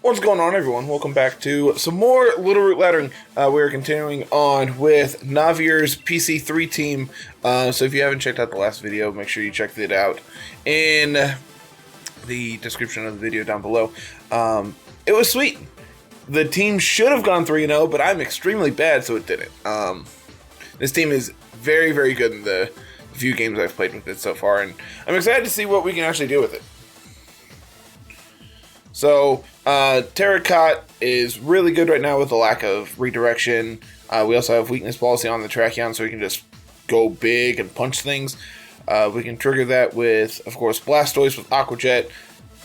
What's going on, everyone? Welcome back to some more Littleroot Laddering. We're continuing on with Navier's PC3 team. So if you haven't checked out the last video, make sure you check it out in the description of the video down below. It was sweet. The team should have gone 3-0, but I'm extremely bad, so it didn't. This team is very, very good in the few games I've played with it so far, and I'm excited to see what we can actually do with it. So, Terracotta is really good right now with the lack of redirection. We also have weakness policy on the Trachyon, so we can just go big and punch things. We can trigger that with, of course, Blastoise with Aqua Jet.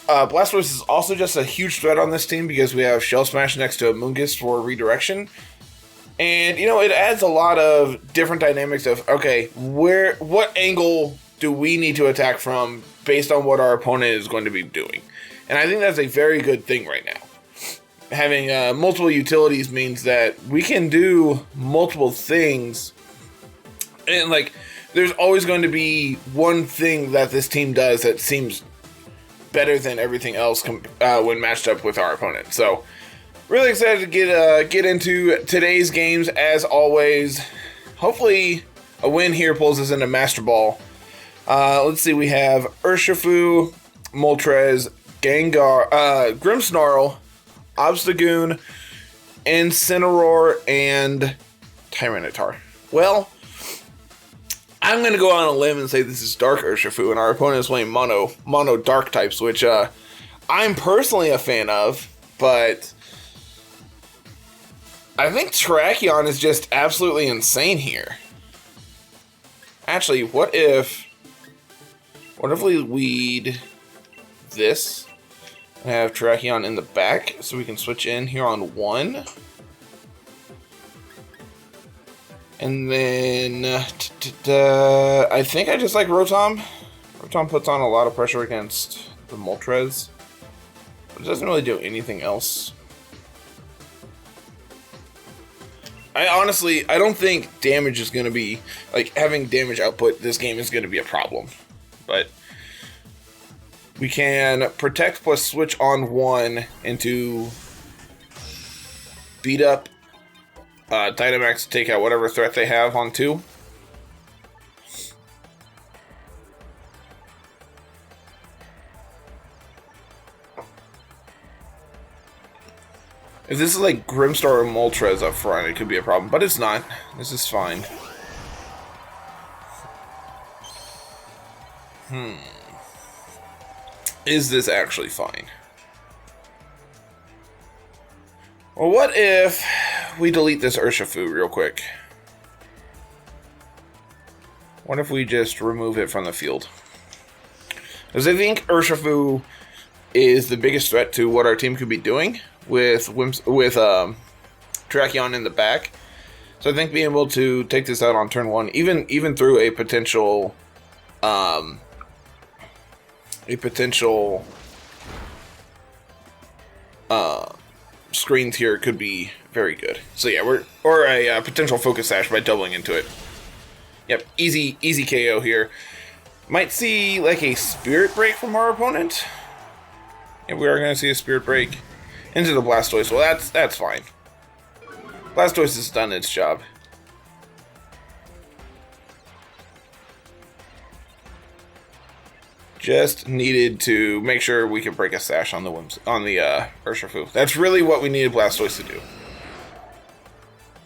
Blastoise is also just a huge threat on this team because we have Shell Smash next to Amoonguss for redirection. And, you know, it adds a lot of different dynamics of, okay, what angle do we need to attack from based on what our opponent is going to be doing? And I think that's a very good thing right now. Having multiple utilities means that we can do multiple things. And, like, there's always going to be one thing that this team does that seems better than everything else when matched up with our opponent. So, really excited to get into today's games, as always. Hopefully, a win here pulls us into Master Ball. Let's see, we have Urshifu, Moltres, Gengar, Grimmsnarl, Obstagoon, Incineroar, and Tyranitar. Well, I'm going to go on a limb and say this is Dark Urshifu, and our opponent is playing mono Dark types, which I'm personally a fan of, but I think Terrakion is just absolutely insane here. Actually, what if we lead this and have Terrakion in the back so we can switch in here on 1? And then I think I just like Rotom. Rotom puts on a lot of pressure against the Moltres, but it doesn't really do anything else. I don't think damage is going to be, like, having damage output this game is going to be a problem. But we can protect plus switch on 1 into beat up Dynamax to take out whatever threat they have on 2. If this is like Grimmstar or Moltres up front, it could be a problem, but it's not. This is fine. Is this actually fine? Well, what if we delete this Urshifu real quick? What if we just remove it from the field? Because I think Urshifu is the biggest threat to what our team could be doing with Terrakion in the back. So I think being able to take this out on turn 1, even through a potential screens here could be very good. So yeah, or a potential Focus Sash by doubling into it. Yep, easy KO here. Might see like a Spirit Break from our opponent. Yeah, we are going to see a Spirit Break into the Blastoise. Well, that's fine. Blastoise has done its job. Just needed to make sure we could break a Sash on the Urshifu. That's really what we needed Blastoise to do.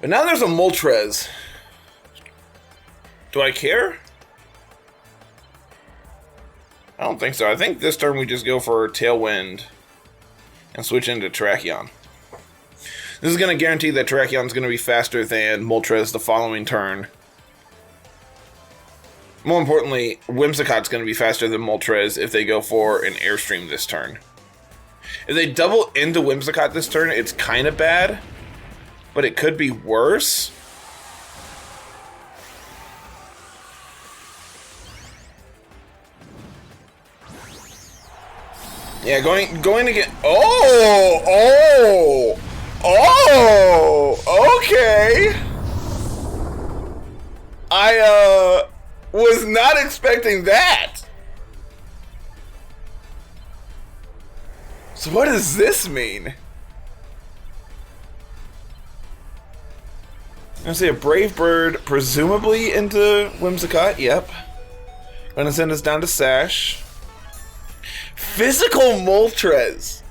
But now there's a Moltres. Do I care? I don't think so. I think this turn we just go for Tailwind and switch into Terrakion. This is going to guarantee that Terrakion's going to be faster than Moltres the following turn. More importantly, Whimsicott's going to be faster than Moltres if they go for an Airstream this turn. If they double into Whimsicott this turn, it's kind of bad, but it could be worse. Yeah, going to get... Oh! Okay! I was not expecting that! So what does this mean? I see a Brave Bird, presumably into Whimsicott. Yep. Gonna send us down to Sash. Physical Moltres.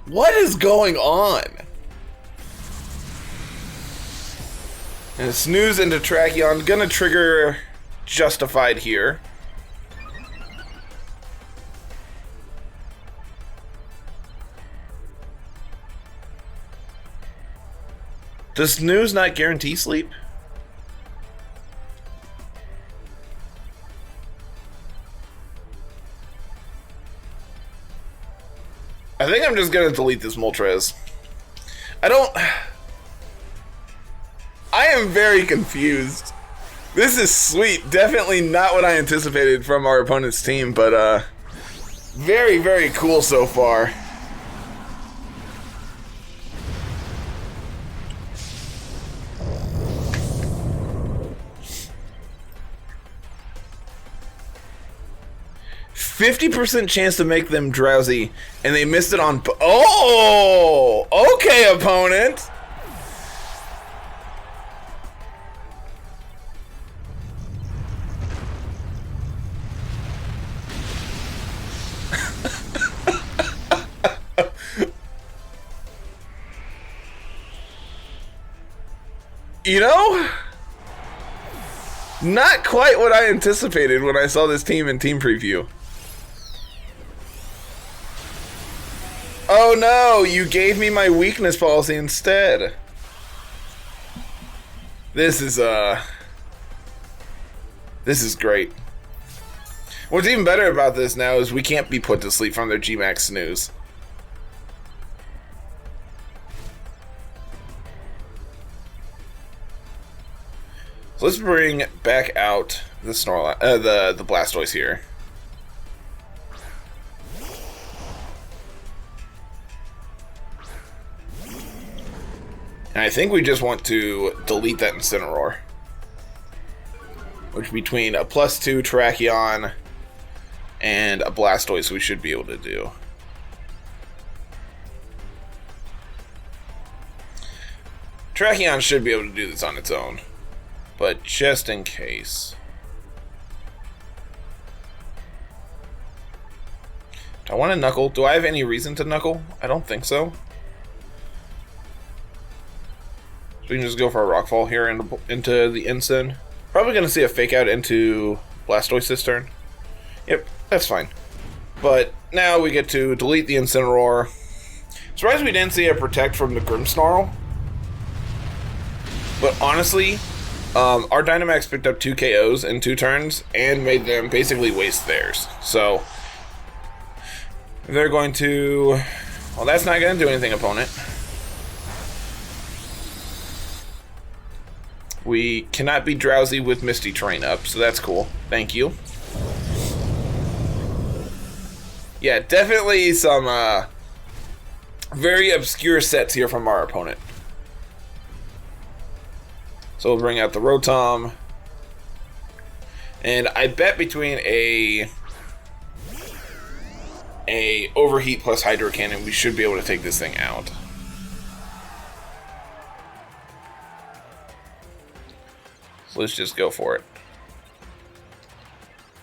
What is going on? And a Snooze into Tracheon. Gonna trigger Justified here. Does Snooze not guarantee sleep? I think I'm just gonna delete this Moltres. I am very confused. This is sweet. Definitely not what I anticipated from our opponent's team, but very, very cool so far. %50 chance to make them drowsy, and they missed it on... Oh! Okay, opponent! You know? Not quite what I anticipated when I saw this team in team preview. Oh no, you gave me my weakness policy instead. This is great. What's even better about this now is we can't be put to sleep from their Gmax Snooze. So let's bring back out the Snorlax, the Blastoise here. And I think we just want to delete that Incineroar. Which between a +2 Tracheon and a Blastoise we should be able to do. Tracheon should be able to do this on its own. But just in case. Do I want to Knuckle? Do I have any reason to Knuckle? I don't think so. So we can just go for a Rockfall here into the Ensign. Probably going to see a Fake Out into Blastoise this turn. Yep, that's fine. But now we get to delete the Incineroar. Surprised we didn't see a Protect from the Grimmsnarl. But honestly, our Dynamax picked up 2 KOs in 2 turns and made them basically waste theirs. So they're going to... Well, that's not going to do anything, opponent. We cannot be drowsy with Misty Terrain up, so that's cool. Thank you. Yeah, definitely some very obscure sets here from our opponent. So we'll bring out the Rotom. And I bet between a Overheat plus Hydro Cannon, we should be able to take this thing out. So let's just go for it.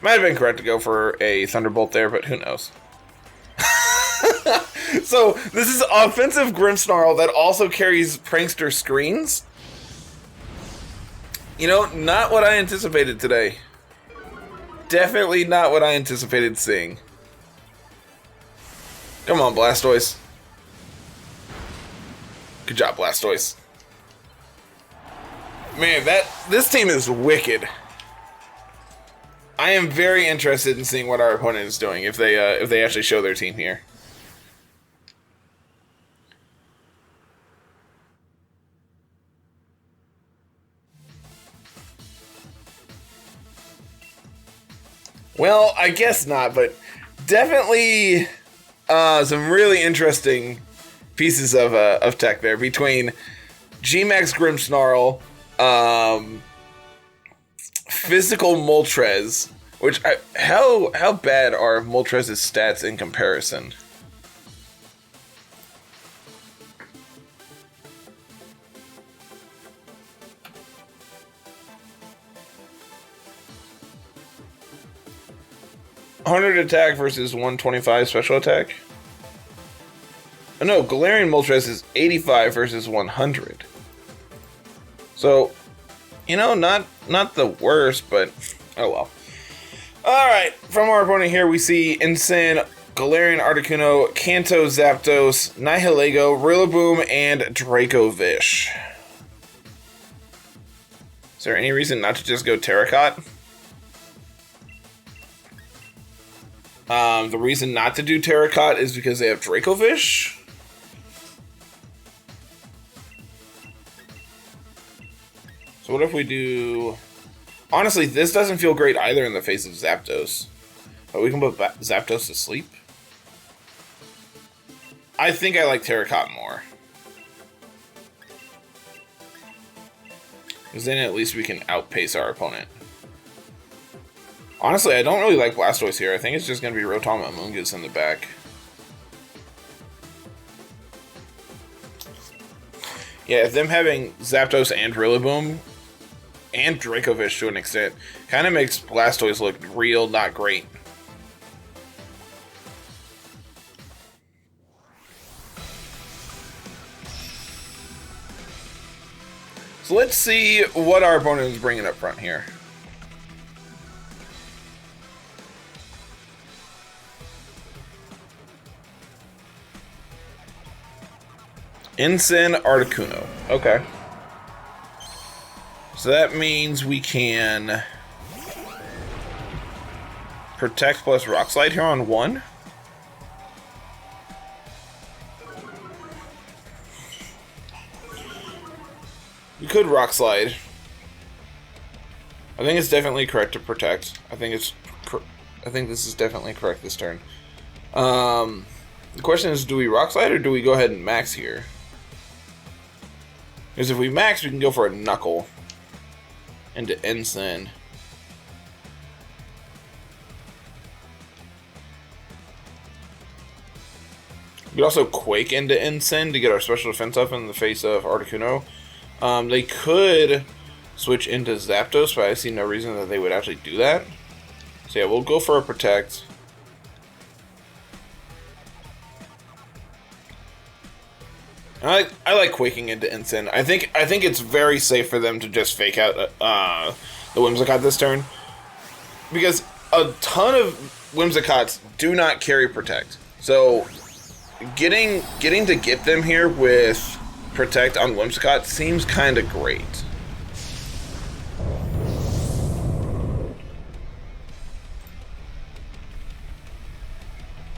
Might have been correct to go for a Thunderbolt there, but who knows. So this is offensive Grimmsnarl that also carries Prankster Screens. You know, not what I anticipated today. Definitely not what I anticipated seeing. Come on, Blastoise. Good job, Blastoise. Man, this team is wicked. I am very interested in seeing what our opponent is doing if they actually show their team here. Well, I guess not, but definitely some really interesting pieces of tech there between Gmax Grimmsnarl, Physical Moltres, which how bad are Moltres' stats in comparison? 100 attack versus 125 special attack. Oh no, Galarian Moltres is 85 versus 100. So, you know, not the worst, but oh well. Alright, from our opponent here, we see Incin, Galarian Articuno, Kanto Zapdos, Nihilego, Rillaboom, and Dracovish. Is there any reason not to just go Terracotta? The reason not to do Terracotta is because they have Dracovish. So what if we do... Honestly, this doesn't feel great either in the face of Zapdos. But we can put Zapdos to sleep. I think I like Terracotta more. Because then at least we can outpace our opponent. Honestly, I don't really like Blastoise here. I think it's just going to be Rotama and Mungus in the back. Yeah, them having Zapdos and Rillaboom and Dracovish to an extent kind of makes Blastoise look real not great. So let's see what our opponent is bringing up front here. Incin Articuno. Okay. So that means we can Protect plus Rock Slide here on 1. We could Rock Slide. I think it's definitely correct to Protect. I think this is definitely correct this turn. The question is, do we Rock Slide or do we go ahead and max here? Because if we max, we can go for a Knuckle into Incin. We could also Quake into Incin to get our special defense up in the face of Articuno. They could switch into Zapdos, but I see no reason that they would actually do that. So yeah, we'll go for a Protect. I like Quaking into Incin. I think it's very safe for them to just fake out the Whimsicott this turn, because a ton of Whimsicotts do not carry Protect. So getting to get them here with Protect on Whimsicott seems kind of great.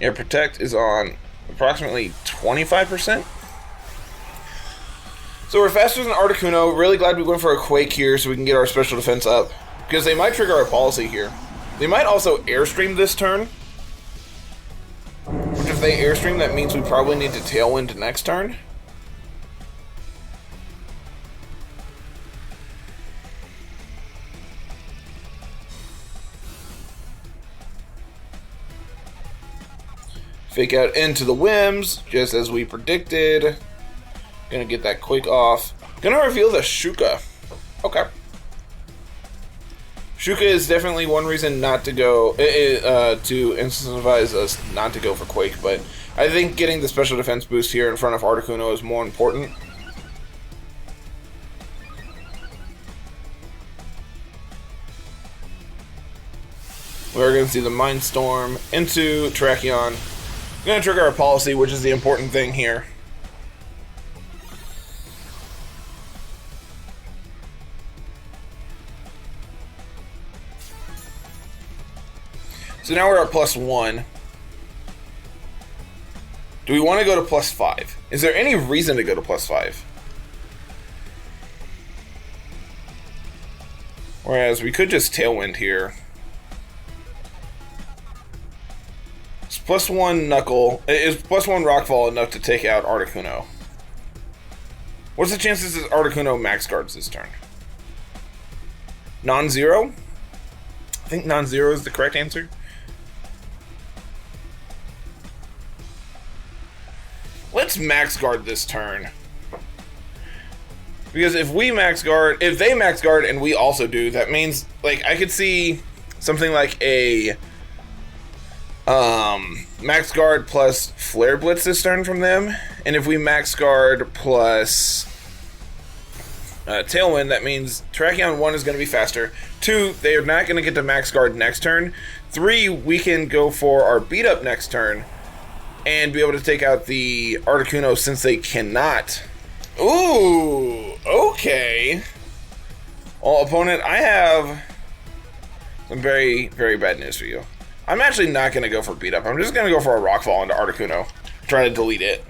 Yeah, Protect is on approximately 25%. So we're faster than Articuno. Really glad we went for a Quake here so we can get our special defense up, because they might trigger our policy here. They might also Airstream this turn. Which if they Airstream, that means we probably need to Tailwind next turn. Fake out into the Whims, just as we predicted. Gonna get that Quake off. Gonna reveal the Shuka. Okay. Shuka is definitely one reason not to go, to incentivize us not to go for Quake, but I think getting the special defense boost here in front of Articuno is more important. We're gonna see the Mind Storm into Terrakion. Gonna trigger our policy, which is the important thing here. So now we're at +1. Do we want to go to +5? Is there any reason to go to +5? Whereas we could just Tailwind here. It's +1 Knuckle. Is +1 Rockfall enough to take out Articuno? What's the chances that Articuno max guards this turn? Non-zero? I think non-zero is the correct answer. Let's max guard this turn. Because if they max guard and we also do, that means, like, I could see something like a Max Guard plus Flare Blitz this turn from them. And if we Max Guard plus Tailwind, that means Terrakion 1 is going to be faster. 2, they are not going to get to Max Guard next turn. 3, we can go for our beat up next turn and be able to take out the Articuno since they cannot. Ooh, okay. Well, opponent, I have some very, very bad news for you. I'm actually not going to go for beat up. I'm just going to go for a Rockfall into Articuno. Try to delete it.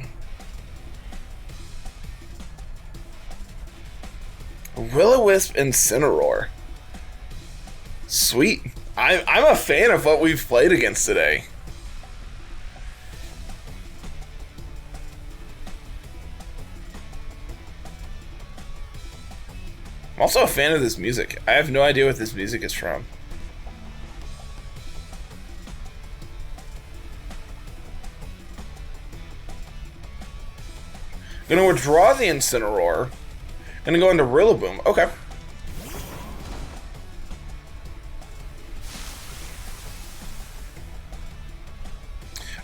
Will-O-Wisp and Incineroar. Sweet. I'm a fan of what we've played against today. I'm also a fan of this music. I have no idea what this music is from. Gonna withdraw the Incineroar. Gonna go into Rillaboom. Okay.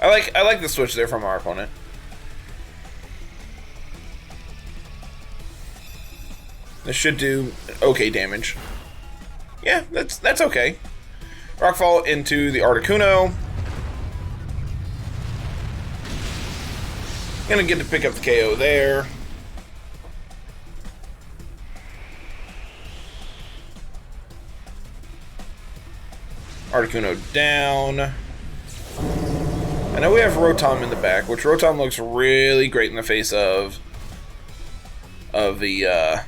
I like the switch there from our opponent. This should do okay damage. Yeah, that's okay. Rockfall into the Articuno. Gonna get to pick up the KO there. Articuno down. I know we have Rotom in the back, which Rotom looks really great in the face of the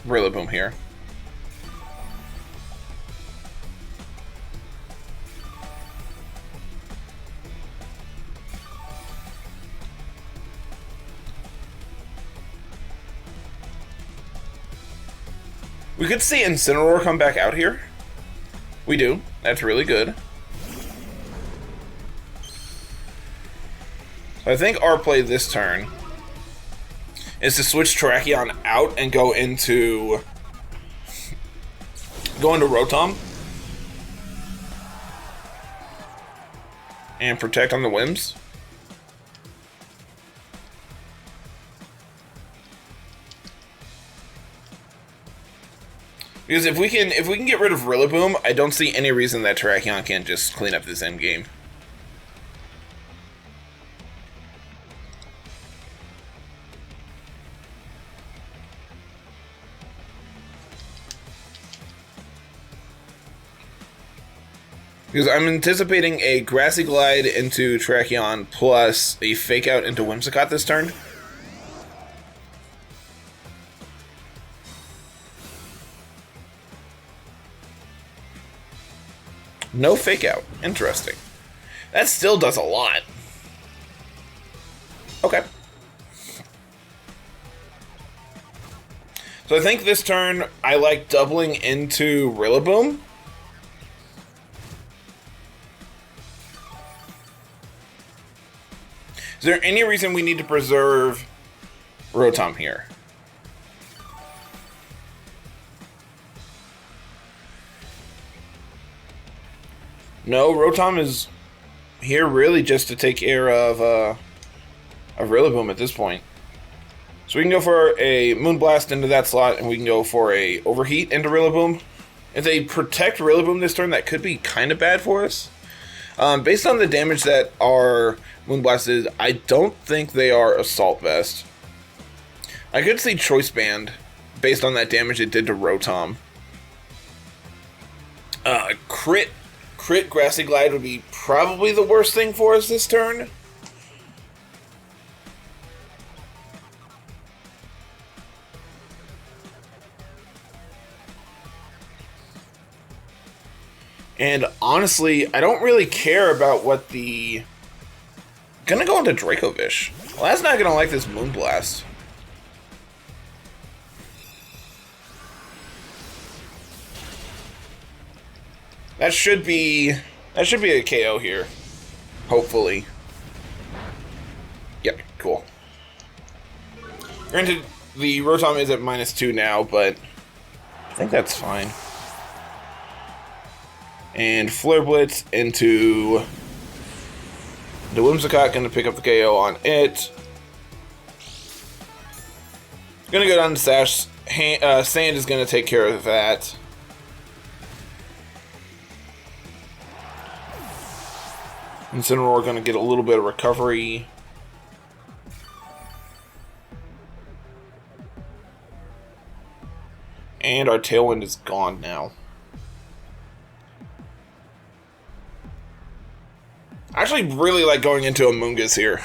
Rillaboom here. We could see Incineroar come back out here. We do. That's really good. So I think our play this turn is to switch Terrakion out and go into Rotom and protect on the whims. Because if we can get rid of Rillaboom, I don't see any reason that Terrakion can't just clean up this end game. Because I'm anticipating a Grassy Glide into Terrakion plus a Fake Out into Whimsicott this turn. No Fake Out. Interesting. That still does a lot. Okay. So I think this turn I like doubling into Rillaboom. Is there any reason we need to preserve Rotom here? No, Rotom is here really just to take care of Rillaboom at this point. So we can go for a Moonblast into that slot, and we can go for a Overheat into Rillaboom. If they protect Rillaboom this turn, that could be kind of bad for us. Based on the damage that our Moonblast is, I don't think they are Assault Vest. I could see Choice Band based on that damage it did to Rotom. Crit Grassy Glide would be probably the worst thing for us this turn. And honestly, I don't really care about what the... Gonna go into Dracovish. Well, that's not gonna like this Moonblast. That should be a KO here. Hopefully. Yep, cool. Granted, the Rotom is at -2 now, but I think that's fine. And Flare Blitz into The Whimsicott going to pick up the KO on it. Going to go down to Sash. Sand is going to take care of that. Incineroar going to get a little bit of recovery. And our Tailwind is gone now. I actually really like going into Amoonguss here.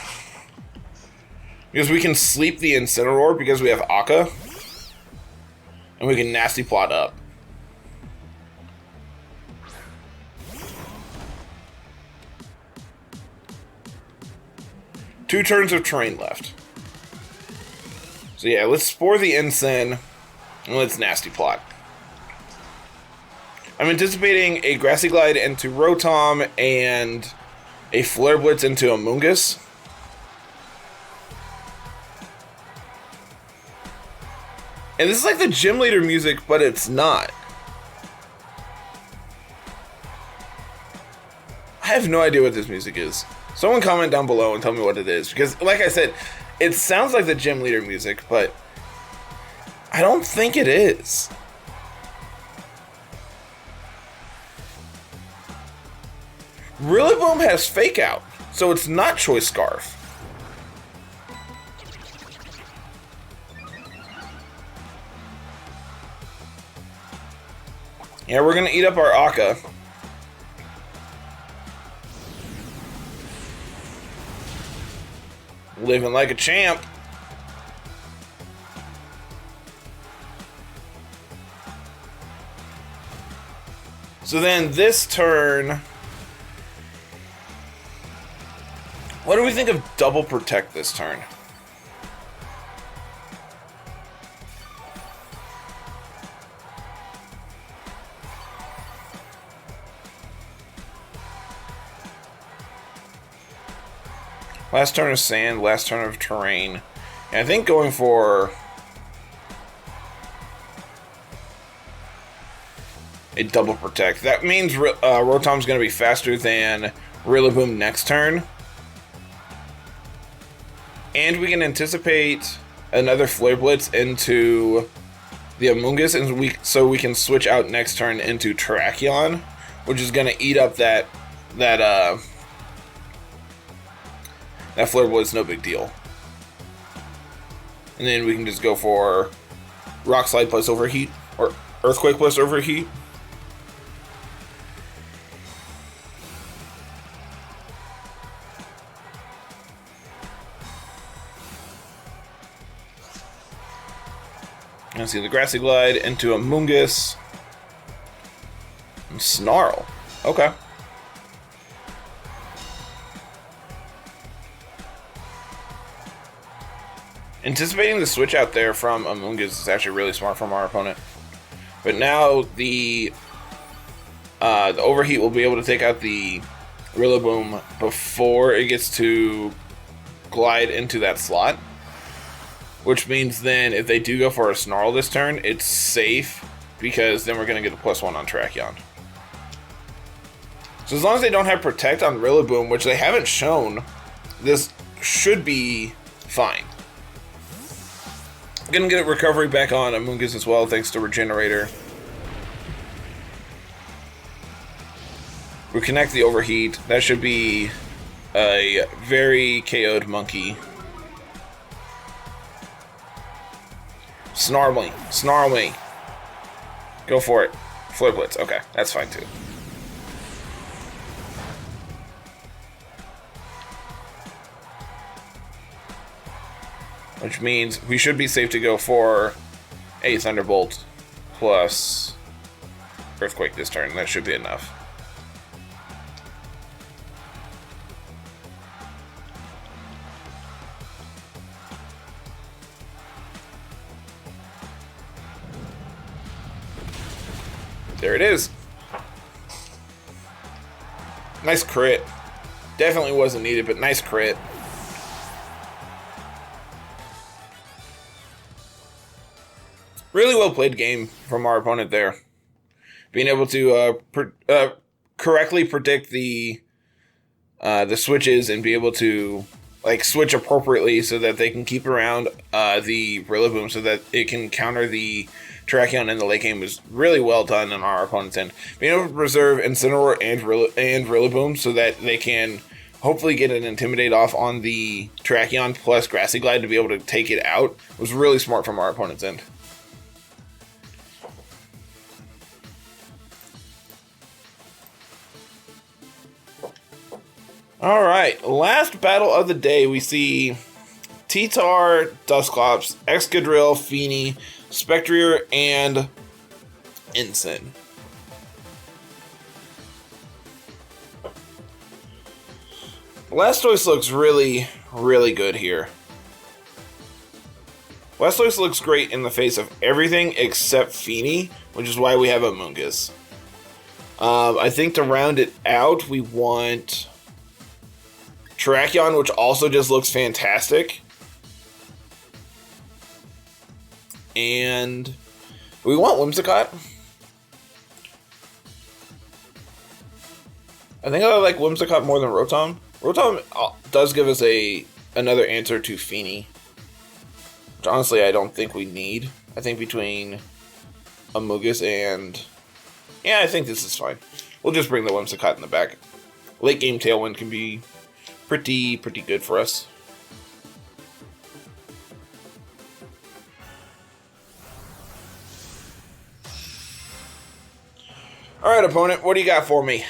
Because we can sleep the Incineroar because we have Akka. And we can Nasty Plot up. Two turns of terrain left. So yeah, let's Spore the Incin. And let's Nasty Plot. I'm anticipating a Grassy Glide into Rotom and a Flare Blitz into Amoonguss. And this is like the gym leader music, but it's not. I have no idea what this music is. Someone comment down below and tell me what it is. Because, like I said, it sounds like the gym leader music, but I don't think it is. Rillaboom has Fake Out, so it's not Choice Scarf. Yeah, we're gonna eat up our Akka. Living like a champ. So then this turn, what do we think of Double Protect this turn? Last turn of Sand, last turn of Terrain. And I think going for a Double Protect. That means Rotom's going to be faster than Rillaboom next turn. And we can anticipate another Flare Blitz into the Amoonguss, and so we can switch out next turn into Terrakion, which is going to eat up that Flare Blitz, no big deal. And then we can just go for Rock Slide plus Overheat, or Earthquake plus Overheat. And see the Grassy Glide into Amoonguss. And Snarl. Okay. Anticipating the switch out there from Amoonguss is actually really smart from our opponent. But now the Overheat will be able to take out the Rillaboom before it gets to glide into that slot. Which means then if they do go for a Snarl this turn, it's safe because then we're going to get a +1 on Terrakion. So as long as they don't have Protect on Rillaboom, which they haven't shown, this should be fine. Gonna get a recovery back on Amoonguss as well, thanks to Regenerator. We connect the Overheat. That should be a very KO'd monkey. Snarl me. Snarl me. Go for it. Flare Blitz. Okay, that's fine too. Which means we should be safe to go for a Thunderbolt plus Earthquake this turn. That should be enough. There it is. Nice crit. Definitely wasn't needed, but nice crit. Really well played game from our opponent there. Being able to correctly predict the the switches and be able to like switch appropriately so that they can keep around the Rillaboom so that it can counter the Terrakion in the late game was really well done on our opponent's end. Being able to preserve Incineroar and Rillaboom so that they can hopefully get an Intimidate off on the Terrakion plus Grassy Glide to be able to take it out was really smart from our opponent's end. Alright, last battle of the day, we see T-Tar, Dusclops, Excadrill, Feeny, Spectrier, and Ensign. Blastoise looks really, really good here. Blastoise looks great in the face of everything except Feeny, which is why we have Amoonguss. I think to round it out, we want Terrakion, which also just looks fantastic. And we want Whimsicott. I think I like Whimsicott more than Rotom. Rotom does give us another answer to Feeny, which honestly I don't think we need. I think between Amoonguss and... yeah, I think this is fine. We'll just bring the Whimsicott in the back. Late game Tailwind can be pretty good for us. Alright, opponent, what do you got for me?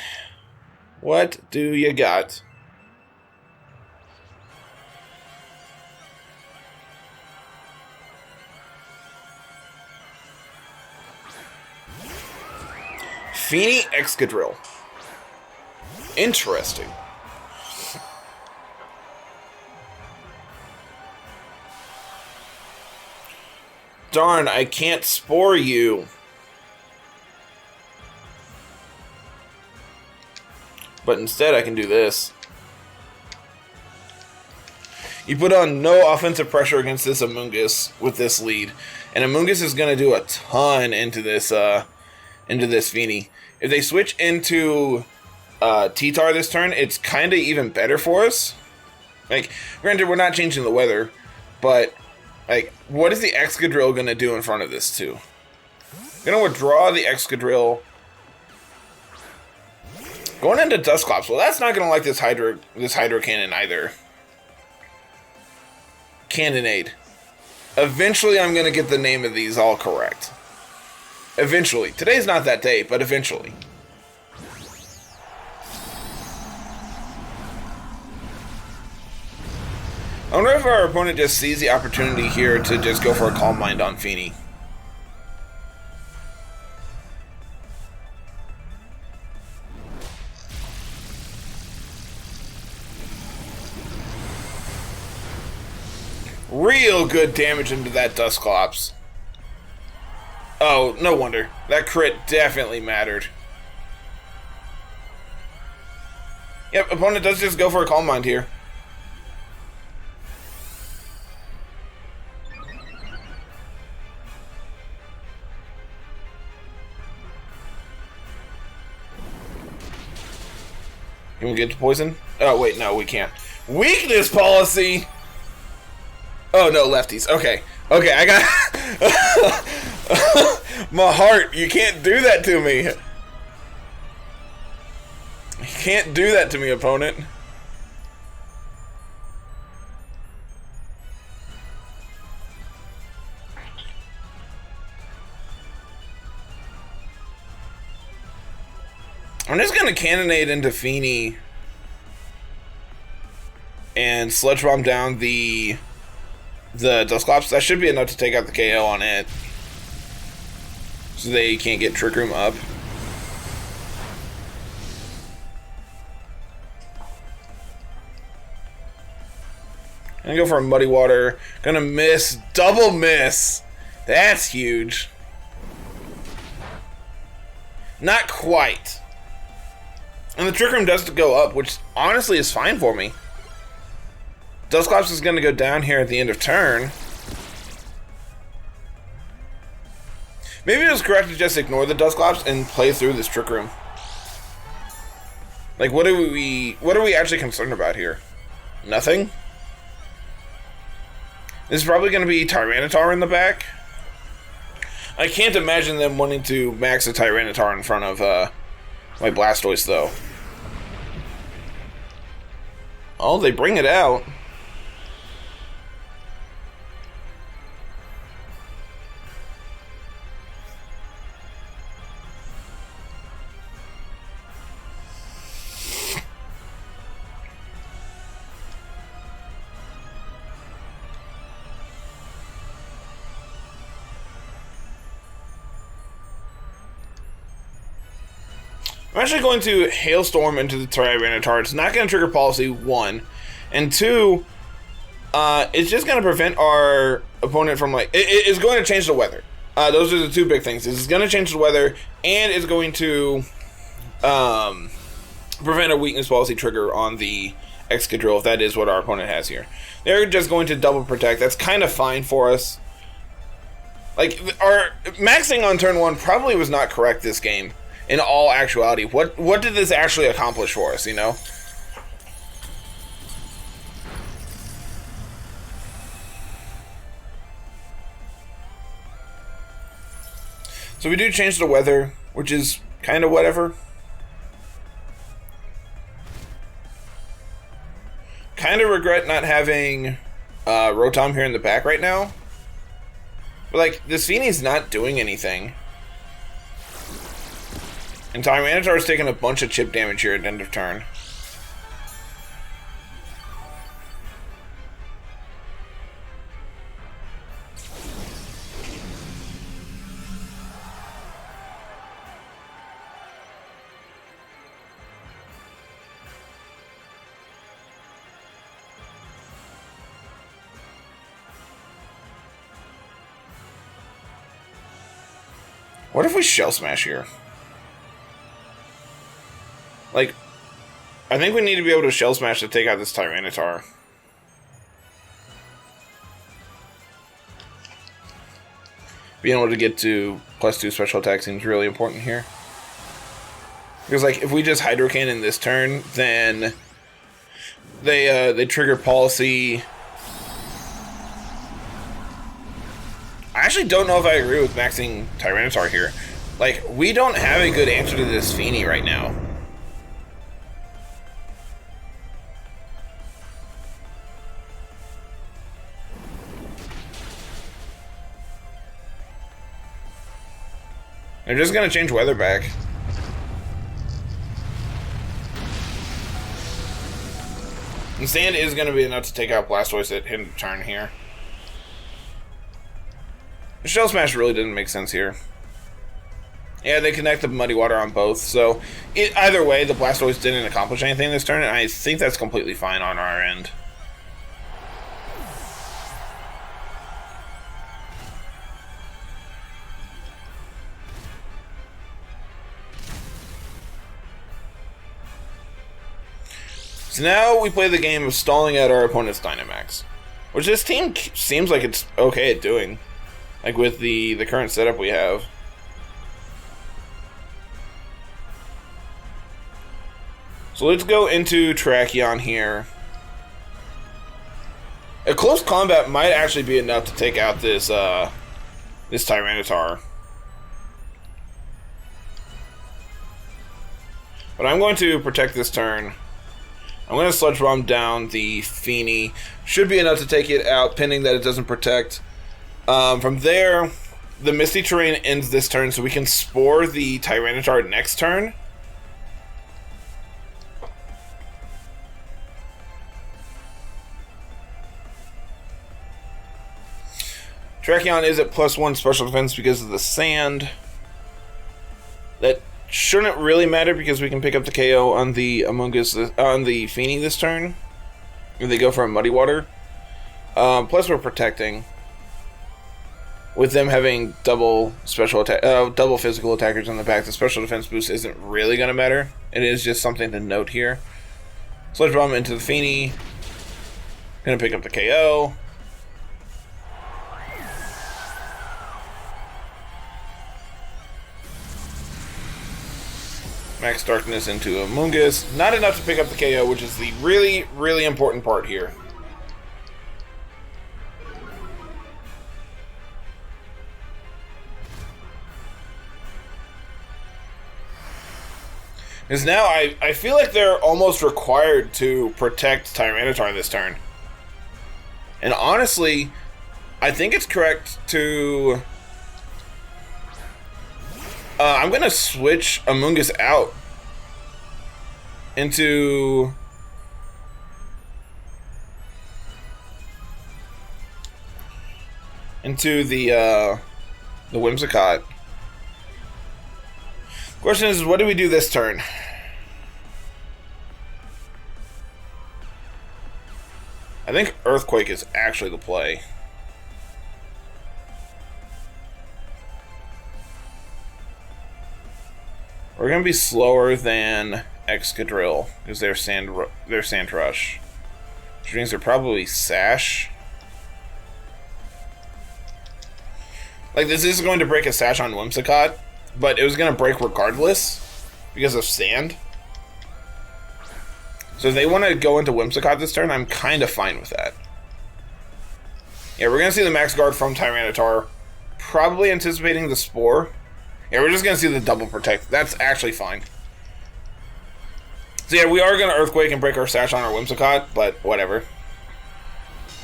What do you got? Feeny Excadrill. Interesting. Darn, I can't spore you. But instead I can do this. You put on no offensive pressure against this Amoonguss with this lead. And Amoonguss is going to do a ton into this Feeny. If they switch into T-Tar this turn, it's kind of even better for us. Like, granted, we're not changing the weather, but like, what is the Excadrill going to do in front of this too? Going to withdraw the Excadrill. Going into Dusclops. Well, that's not going to like this Hydro Cannon either. Cannonade. Eventually, I'm going to get the name of these all correct. Eventually. Today's not that day, but eventually. I wonder if our opponent just sees the opportunity here to just go for a Calm Mind on Feeny. Real good damage into that Dusclops. Oh, no wonder. That crit definitely mattered. Yep, opponent does just go for a Calm Mind here. Can we get to poison? Oh, wait, no, we can't. Weakness policy! Oh, no, lefties. Okay. Okay, I got... My heart, you can't do that to me. You can't do that to me, opponent. I'm just going to Cannonade into Feeny and Sludge Bomb down the Dusclops. That should be enough to take out the KO on it. So they can't get Trick Room up. Gonna go for a Muddy Water. Gonna miss. Double miss. That's huge. Not quite. And the Trick Room does go up, which honestly is fine for me. Dusclops is going to go down here at the end of turn. Maybe it was correct to just ignore the Dusclops and play through this Trick Room. Like, what are we actually concerned about here? Nothing? This is probably going to be Tyranitar in the back. I can't imagine them wanting to max a Tyranitar in front of my Blastoise, though. Oh, they bring it out. I'm actually going to Hailstorm into the Tyranitar. It's not going to trigger Policy, 1. And 2, it's just going to prevent our opponent from, like... It's going to change the weather. Those are the two big things. It's going to change the weather, and it's going to prevent a Weakness Policy trigger on the Excadrill, if that is what our opponent has here. They're just going to double protect. That's kind of fine for us. Like, our maxing on turn 1 probably was not correct this game. In all actuality, what did this actually accomplish for us, you know? So we do change the weather, which is kind of whatever. Kind of regret not having Rotom here in the back right now. But, like, this Feeni's not doing anything. And Tyranitar is taking a bunch of chip damage here at the end of turn. What if we Shell Smash here? Like, I think we need to be able to Shell Smash to take out this Tyranitar. Being able to get to +2 special attack seems really important here. Because, like, if we just Hydro Cannon this turn, then they trigger Policy. I actually don't know if I agree with maxing Tyranitar here. Like, we don't have a good answer to this Feeny right now. They're just going to change weather back. And Sand is going to be enough to take out Blastoise at hidden turn here. The Shell Smash really didn't make sense here. Yeah, they connect the Muddy Water on both, so either way, the Blastoise didn't accomplish anything this turn, and I think that's completely fine on our end. So now we play the game of stalling out our opponent's Dynamax, which this team seems like it's okay at doing, like with the current setup we have. So let's go into Terrakion here. A close combat might actually be enough to take out this this Tyranitar. But I'm going to protect this turn. I'm going to Sludge Bomb down the Feeny. Should be enough to take it out, pending that it doesn't protect. From there, the Misty Terrain ends this turn, so we can Spore the Tyranitar next turn. Terrakion is at +1 special defense because of the sand. That shouldn't really matter because we can pick up the KO on the on the Feeny this turn. If they go for a Muddy Water. Plus we're protecting. With them having double double physical attackers on the back, the special defense boost isn't really going to matter. It is just something to note here. Sludge Bomb into the Feeny. Gonna pick up the KO. Max Darkness into Amoonguss. Not enough to pick up the KO, which is the really, really important part here. Because now I feel like they're almost required to protect Tyranitar this turn. And honestly, I think it's correct to... I'm going to switch Amoonguss out into... the Whimsicott. Question is, what do we do this turn? I think Earthquake is actually the play. We're gonna be slower than Excadrill because they're Sand Rush, which means they're probably Sash. Like, this is going to break a Sash on Whimsicott, but it was gonna break regardless because of Sand. So if they want to go into Whimsicott this turn, I'm kind of fine with that. Yeah, we're gonna see the Max Guard from Tyranitar, probably anticipating the Spore. Yeah, we're just going to see the double protect. That's actually fine. So yeah, we are going to Earthquake and break our Sash on our Whimsicott, but whatever.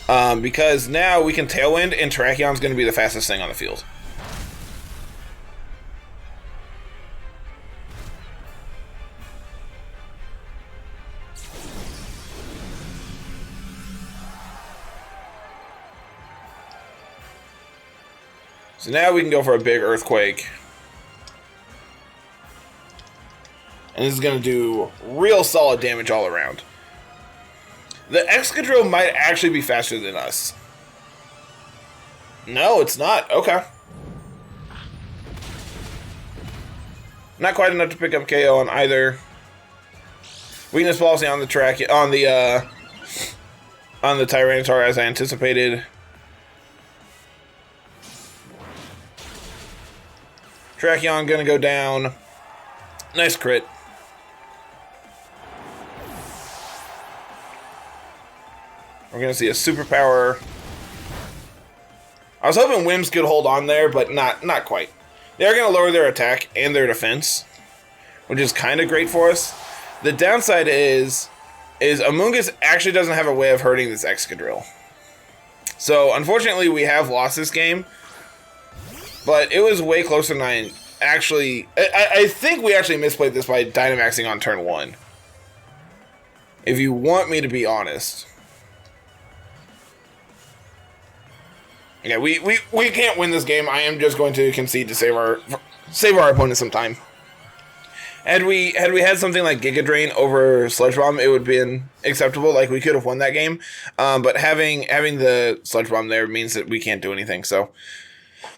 Because now we can Tailwind, and Terrakion going to be the fastest thing on the field. So now we can go for a big Earthquake. And this is going to do real solid damage all around. The Excadrill might actually be faster than us. No, it's not. Okay. Not quite enough to pick up KO on either. Weakness policy on the track on the Tyranitar as I anticipated. Terrakion gonna go down. Nice crit. We're going to see a superpower. I was hoping Wims could hold on there, but not quite. They're going to lower their attack and their defense, which is kind of great for us. The downside is Amoonguss actually doesn't have a way of hurting this Excadrill. So, unfortunately, we have lost this game, but it was way closer than I actually... I think we actually misplayed this by Dynamaxing on turn 1. If you want me to be honest... Yeah, we can't win this game. I am just going to concede to save our opponent some time. Had we had something like Giga Drain over Sludge Bomb, it would have been acceptable. Like, we could have won that game. But having the Sludge Bomb there means that we can't do anything. So,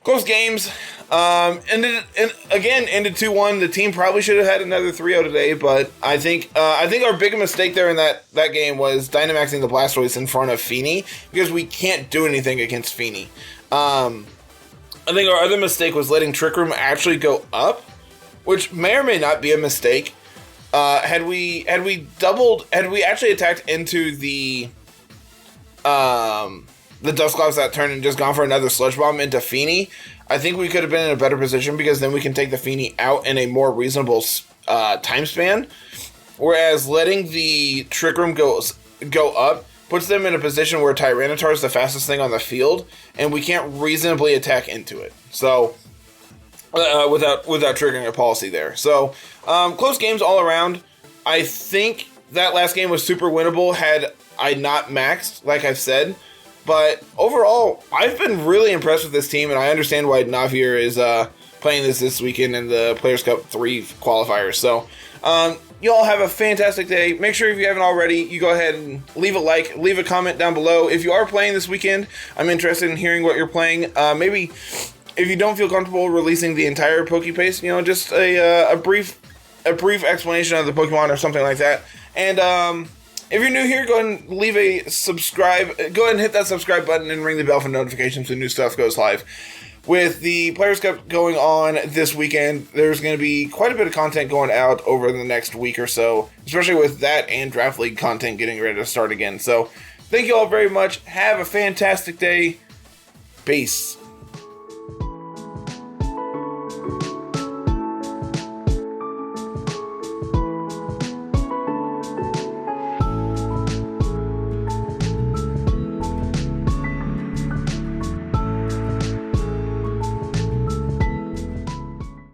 close games. Ended 2-1. The team probably should have had another 3-0 today, but I think our big mistake there in that game was Dynamaxing the Blastoise in front of Feeney, because we can't do anything against Feeney. I think our other mistake was letting Trick Room actually go up, which may or may not be a mistake. Had we actually attacked into the Dusclops that turn and just gone for another Sludge Bomb into Feeney, I think we could have been in a better position, because then we can take the Feeney out in a more reasonable time span. Whereas letting the Trick Room go up puts them in a position where Tyranitar is the fastest thing on the field, and we can't reasonably attack into it. So, without triggering a policy there. So, close games all around. I think that last game was super winnable had I not maxed, like I've said. But overall, I've been really impressed with this team, and I understand why Navier is playing this weekend in the Players' Cup 3 qualifiers. So, you all have a fantastic day. Make sure if you haven't already, you go ahead and leave a like, leave a comment down below. If you are playing this weekend, I'm interested in hearing what you're playing. Maybe if you don't feel comfortable releasing the entire Pokepace, just a brief explanation of the Pokemon or something like that. And If you're new here, go ahead and leave a subscribe. Go ahead and hit that subscribe button and ring the bell for notifications when new stuff goes live. With the Players' Cup going on this weekend, there's going to be quite a bit of content going out over the next week or so, especially with that and Draft League content getting ready to start again. So, thank you all very much. Have a fantastic day. Peace.